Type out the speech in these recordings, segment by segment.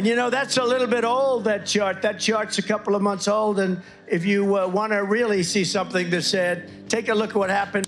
And you know, that's a little bit old, that chart. That chart's a couple of months old. And if you want to really see something that's said, take a look at what happened.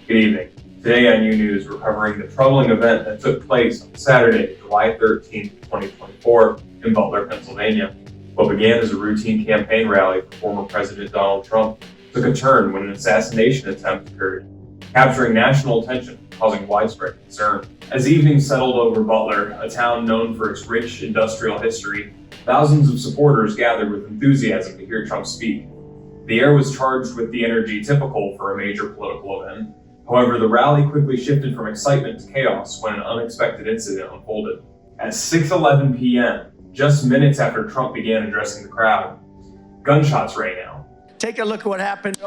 Good evening. Today on U News, we're covering the troubling event that took place on Saturday, July 13, 2024, in Butler, Pennsylvania. What began as a routine campaign rally for former President Donald Trump took a turn when an assassination attempt occurred, capturing national attention, causing widespread concern. As evening settled over Butler, a town known for its rich industrial history, thousands of supporters gathered with enthusiasm to hear Trump speak. The air was charged with the energy typical for a major political event. However, the rally quickly shifted from excitement to chaos when an unexpected incident unfolded. At 6:11 p.m., just minutes after Trump began addressing the crowd, gunshots rang out. Take a look at what happened.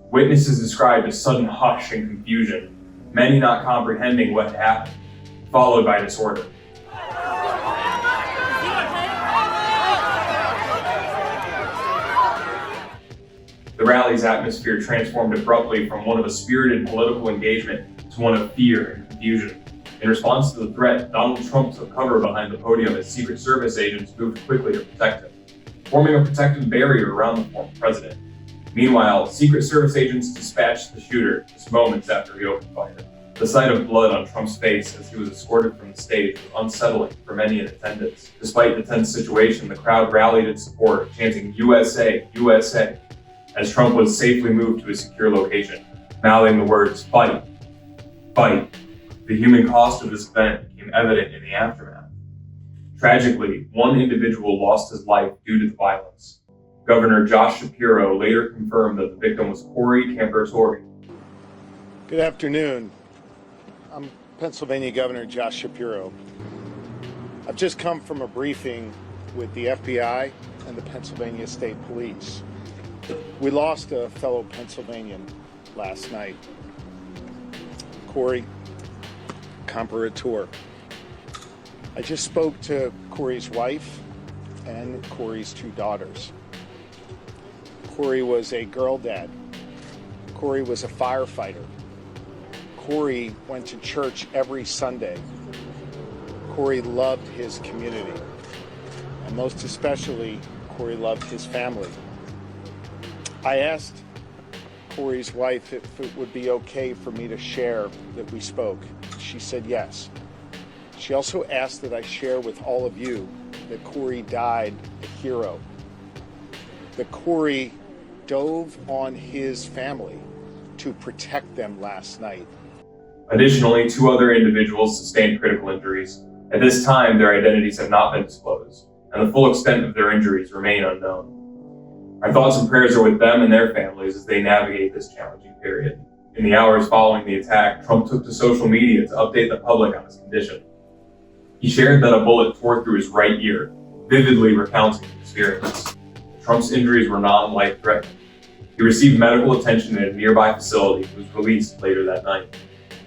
Witnesses described a sudden hush and confusion, many not comprehending what had happened, followed by disorder. The rally's atmosphere transformed abruptly from one of a spirited political engagement to one of fear and confusion. In response to the threat, Donald Trump took cover behind the podium as Secret Service agents moved quickly to protect him, forming a protective barrier around the former president. Meanwhile, Secret Service agents dispatched the shooter just moments after he opened fire. The sight of blood on Trump's face as he was escorted from the stage was unsettling for many in attendance. Despite the tense situation, the crowd rallied in support, chanting "USA, USA," as Trump was safely moved to a secure location, mouthing the words, "Fight, fight." The human cost of this event became evident in the aftermath. Tragically, one individual lost his life due to the violence. Governor Josh Shapiro later confirmed that the victim was Corey Campertori. Good afternoon. I'm Pennsylvania Governor Josh Shapiro. I've just come from a briefing with the FBI and the Pennsylvania State Police. We lost a fellow Pennsylvanian last night, Corey Campertori. I just spoke to Corey's wife and Corey's two daughters. Corey was a girl dad. Corey was a firefighter. Corey went to church every Sunday. Corey loved his community. And most especially, Corey loved his family. I asked Corey's wife if it would be okay for me to share that we spoke. She said yes. She also asked that I share with all of you that Corey died a hero. That Corey dove on his family to protect them last night. Additionally, two other individuals sustained critical injuries. At this time, their identities have not been disclosed, and the full extent of their injuries remain unknown. Our thoughts and prayers are with them and their families as they navigate this challenging period. In the hours following the attack, Trump took to social media to update the public on his condition. He shared that a bullet tore through his right ear, vividly recounting the experience. Trump's injuries were non-life-threatening. He received medical attention at a nearby facility and was released later that night.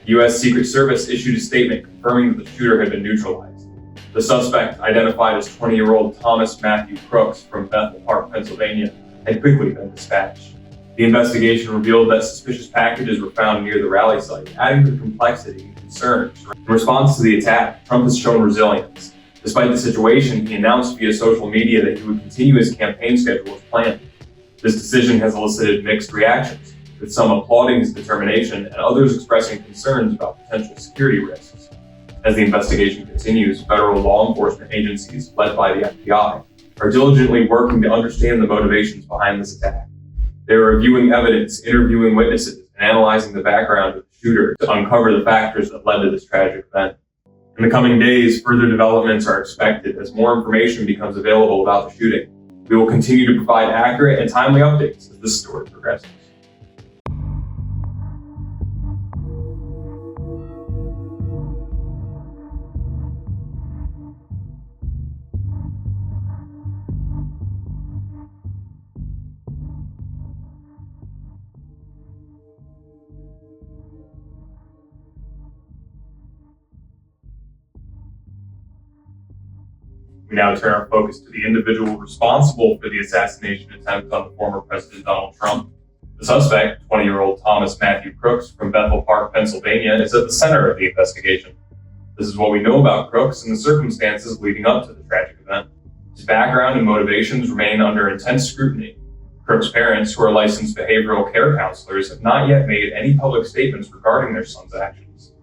The U.S. Secret Service issued a statement confirming that the shooter had been neutralized. The suspect, identified as 20-year-old Thomas Matthew Crooks from Bethel Park, Pennsylvania, had quickly been dispatched. The investigation revealed that suspicious packages were found near the rally site, adding to the complexity and concerns. In response to the attack, Trump has shown resilience. Despite the situation, he announced via social media that he would continue his campaign schedule as planned. This decision has elicited mixed reactions, with some applauding his determination and others expressing concerns about potential security risks. As the investigation continues, federal law enforcement agencies, led by the FBI, are diligently working to understand the motivations behind this attack. They are reviewing evidence, interviewing witnesses, and analyzing the background of the shooter to uncover the factors that led to this tragic event. In the coming days, further developments are expected as more information becomes available about the shooting. We will continue to provide accurate and timely updates as this story progresses. We now turn our focus to the individual responsible for the assassination attempt on the former President Donald Trump. The suspect, 20-year-old Thomas Matthew Crooks from Bethel Park, Pennsylvania, is at the center of the investigation. This is what we know about Crooks and the circumstances leading up to the tragic event. His background and motivations remain under intense scrutiny. Crooks' parents, who are licensed behavioral care counselors, have not yet made any public statements regarding their son's actions.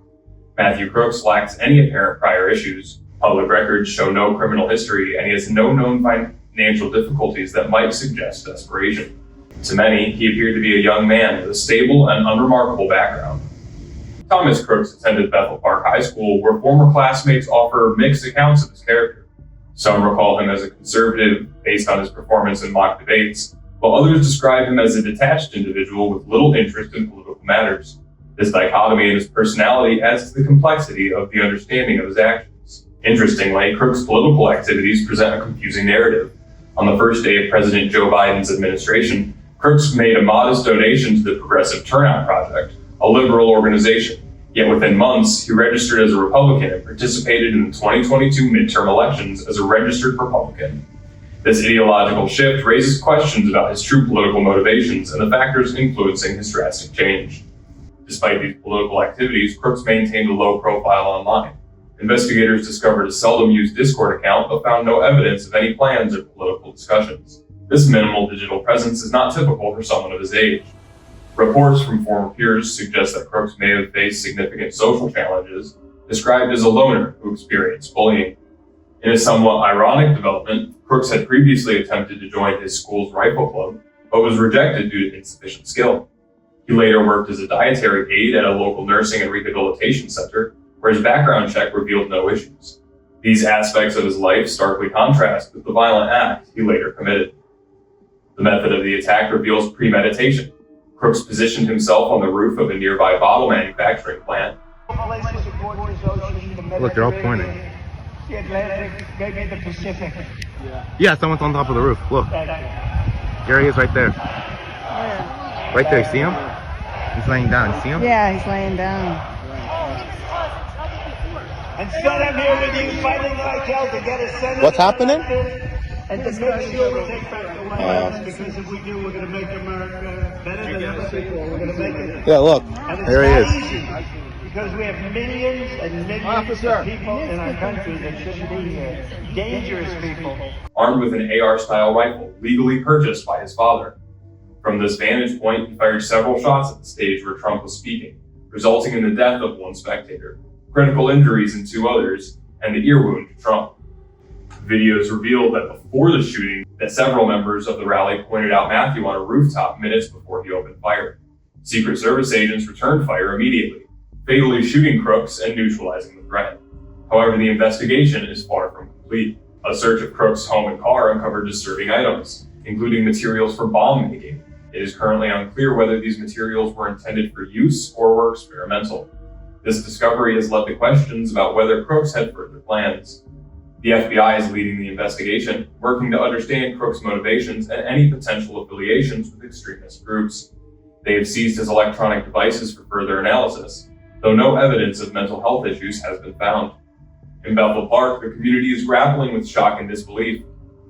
Matthew Crooks lacks any apparent prior issues. Public records show no criminal history, and he has no known financial difficulties that might suggest desperation. To many, he appeared to be a young man with a stable and unremarkable background. Thomas Crooks attended Bethel Park High School, where former classmates offer mixed accounts of his character. Some recall him as a conservative based on his performance in mock debates, while others describe him as a detached individual with little interest in political matters. This dichotomy in his personality adds to the complexity of the understanding of his actions. Interestingly, Crooks' political activities present a confusing narrative. On the first day of President Joe Biden's administration, Crooks made a modest donation to the Progressive Turnout Project, a liberal organization. Yet within months, he registered as a Republican and participated in the 2022 midterm elections as a registered Republican. This ideological shift raises questions about his true political motivations and the factors influencing his drastic change. Despite these political activities, Crooks maintained a low profile online. Investigators discovered a seldom used Discord account but found no evidence of any plans or political discussions. This minimal digital presence is not typical for someone of his age. Reports from former peers suggest that Crooks may have faced significant social challenges, described as a loner who experienced bullying. In a somewhat ironic development, Crooks had previously attempted to join his school's rifle club, but was rejected due to insufficient skill. He later worked as a dietary aide at a local nursing and rehabilitation center, where his background check revealed no issues. These aspects of his life starkly contrast with the violent act he later committed. The method of the attack reveals premeditation. Crooks positioned himself on the roof of a nearby bottle manufacturing plant. Look, they're all pointing. The Atlantic, maybe the Pacific. Yeah, someone's on top of the roof. Look. There he is right there. Right there, you see him? He's laying down. You see him? Yeah, he's laying down. Instead, I'm here with you fighting like hell to get a Senate. What's happening? And to make sure we take back the White House, because if we do, we're going to make America better than ever before. We're going to make it. Yeah, look. And it's There he not is. easy, because we have millions and millions of people in our country that shouldn't be here. Dangerous people. Armed with an AR-style rifle, legally purchased by his father. From this vantage point, he fired several shots at the stage where Trump was speaking, resulting in the death of one spectator, critical injuries in two others, and the ear wound to Trump. Videos revealed that before the shooting, that several members of the rally pointed out Matthew on a rooftop minutes before he opened fire. Secret Service agents returned fire immediately, fatally shooting Crooks and neutralizing the threat. However, the investigation is far from complete. A search of Crooks' home and car uncovered disturbing items, including materials for bomb making. It is currently unclear whether these materials were intended for use or were experimental. This discovery has led to questions about whether Crooks had further plans. The FBI is leading the investigation, working to understand Crooks' motivations and any potential affiliations with extremist groups. They have seized his electronic devices for further analysis, though no evidence of mental health issues has been found. In Bethel Park, the community is grappling with shock and disbelief.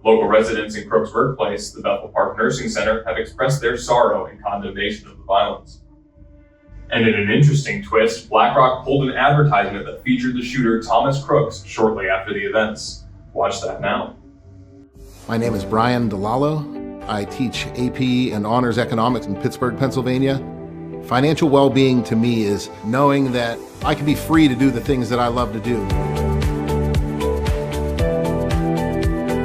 Local residents in Crooks' workplace, the Bethel Park Nursing Center, have expressed their sorrow and condemnation of the violence. And in an interesting twist, BlackRock pulled an advertisement that featured the shooter Thomas Crooks shortly after the events. Watch that now. My name is Brian DeLallo. I teach AP and Honors Economics in Pittsburgh, Pennsylvania. Financial well-being to me is knowing that I can be free to do the things that I love to do.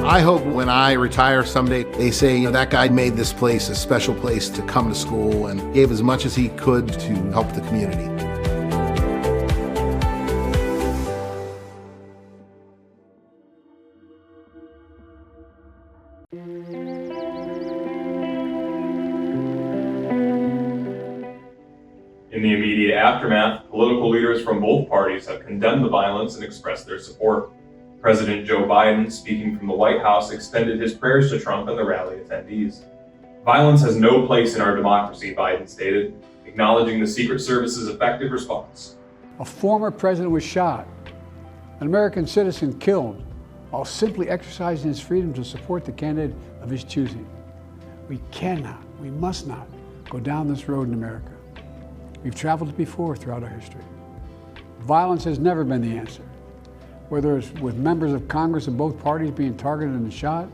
I hope when I retire someday, they say, you know, that guy made this place a special place to come to school and gave as much as he could to help the community. In the immediate aftermath, political leaders from both parties have condemned the violence and expressed their support. President Joe Biden, speaking from the White House, extended his prayers to Trump and the rally attendees. Violence has no place in our democracy, Biden stated, acknowledging the Secret Service's effective response. A former president was shot, an American citizen killed, while simply exercising his freedom to support the candidate of his choosing. We cannot, we must not go down this road in America. We've traveled it before throughout our history. Violence has never been the answer. Whether it's with members of Congress of both parties being targeted and shot,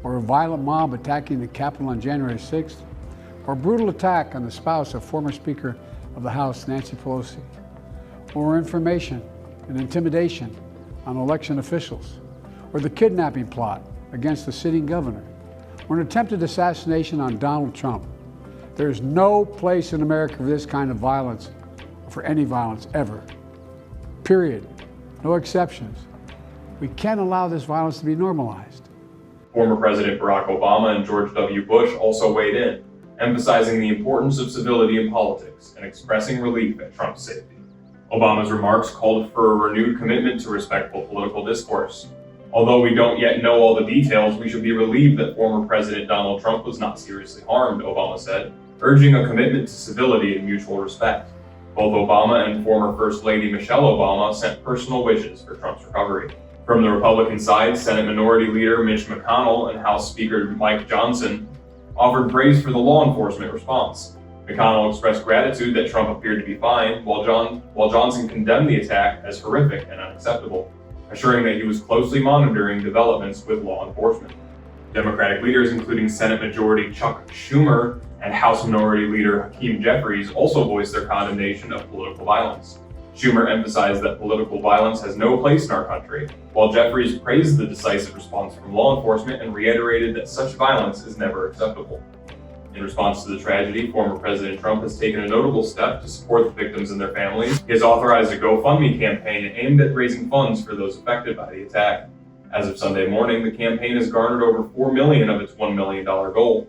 or a violent mob attacking the Capitol on January 6th, or a brutal attack on the spouse of former Speaker of the House, Nancy Pelosi, or information and intimidation on election officials, or the kidnapping plot against the sitting governor, or an attempted assassination on Donald Trump. There is no place in America for this kind of violence, or for any violence ever. Period. No exceptions. We can't allow this violence to be normalized. Former President Barack Obama and George W. Bush also weighed in, emphasizing the importance of civility in politics and expressing relief at Trump's safety. Obama's remarks called for a renewed commitment to respectful political discourse. Although we don't yet know all the details, we should be relieved that former President Donald Trump was not seriously harmed, Obama said, urging a commitment to civility and mutual respect. Both Obama and former First Lady Michelle Obama sent personal wishes for Trump's recovery. From the Republican side, Senate Minority Leader Mitch McConnell and House Speaker Mike Johnson offered praise for the law enforcement response. McConnell expressed gratitude that Trump appeared to be fine, while Johnson condemned the attack as horrific and unacceptable, assuring that he was closely monitoring developments with law enforcement. Democratic leaders, including Senate Majority Chuck Schumer and House Minority Leader Hakeem Jeffries, also voiced their condemnation of political violence. Schumer emphasized that political violence has no place in our country, while Jeffries praised the decisive response from law enforcement and reiterated that such violence is never acceptable. In response to the tragedy, former President Trump has taken a notable step to support the victims and their families. He has authorized a GoFundMe campaign aimed at raising funds for those affected by the attack. As of Sunday morning, the campaign has garnered over $4 million of its $1 million goal.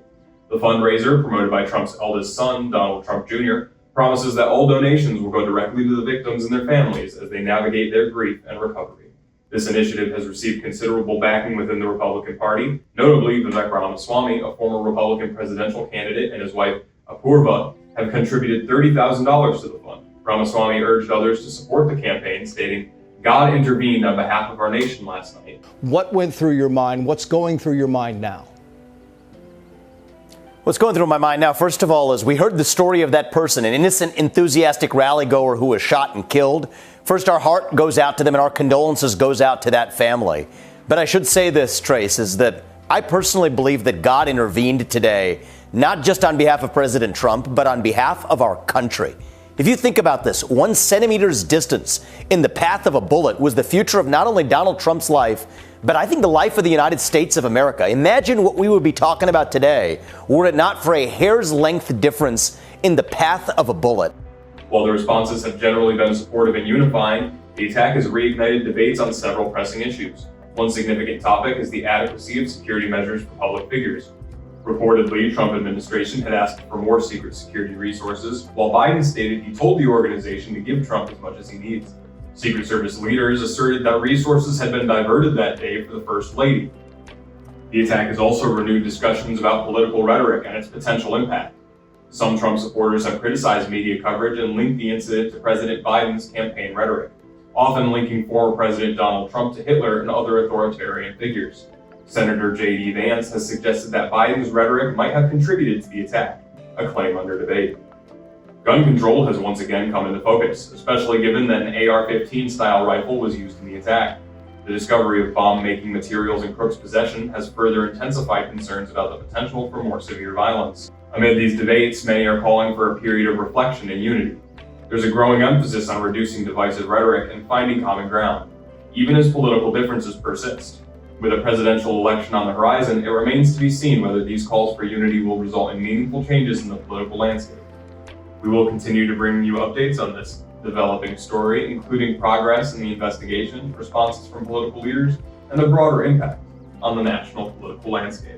The fundraiser, promoted by Trump's eldest son, Donald Trump Jr., promises that all donations will go directly to the victims and their families as they navigate their grief and recovery. This initiative has received considerable backing within the Republican Party. Notably, Vivek Ramaswamy, a former Republican presidential candidate, and his wife, Apurva, have contributed $30,000 to the fund. Ramaswamy urged others to support the campaign, stating, "God intervened on behalf of our nation last night." What went through your mind? What's going through your mind now? What's going through my mind now, first of all, is we heard the story of that person, an innocent, enthusiastic rally goer who was shot and killed. First, our heart goes out to them and our condolences goes out to that family. But I should say this, Trace, is that I personally believe that God intervened today, not just on behalf of President Trump, but on behalf of our country. If you think about this, 1 centimeter's distance in the path of a bullet was the future of not only Donald Trump's life, but I think the life of the United States of America. Imagine what we would be talking about today were it not for a hair's length difference in the path of a bullet. While the responses have generally been supportive and unifying, the attack has reignited debates on several pressing issues. One significant topic is the adequacy of security measures for public figures. Reportedly, Trump administration had asked for more secret security resources, while Biden stated he told the organization to give Trump as much as he needs. Secret Service leaders asserted that resources had been diverted that day for the First Lady. The attack has also renewed discussions about political rhetoric and its potential impact. Some Trump supporters have criticized media coverage and linked the incident to President Biden's campaign rhetoric, often linking former President Donald Trump to Hitler and other authoritarian figures. Senator J.D. Vance has suggested that Biden's rhetoric might have contributed to the attack, a claim under debate. Gun control has once again come into focus, especially given that an AR-15 style rifle was used in the attack. The discovery of bomb-making materials in Crook's possession has further intensified concerns about the potential for more severe violence. Amid these debates, many are calling for a period of reflection and unity. There's a growing emphasis on reducing divisive rhetoric and finding common ground, even as political differences persist. With a presidential election on the horizon, it remains to be seen whether these calls for unity will result in meaningful changes in the political landscape. We will continue to bring you updates on this developing story, including progress in the investigation, responses from political leaders, and the broader impact on the national political landscape.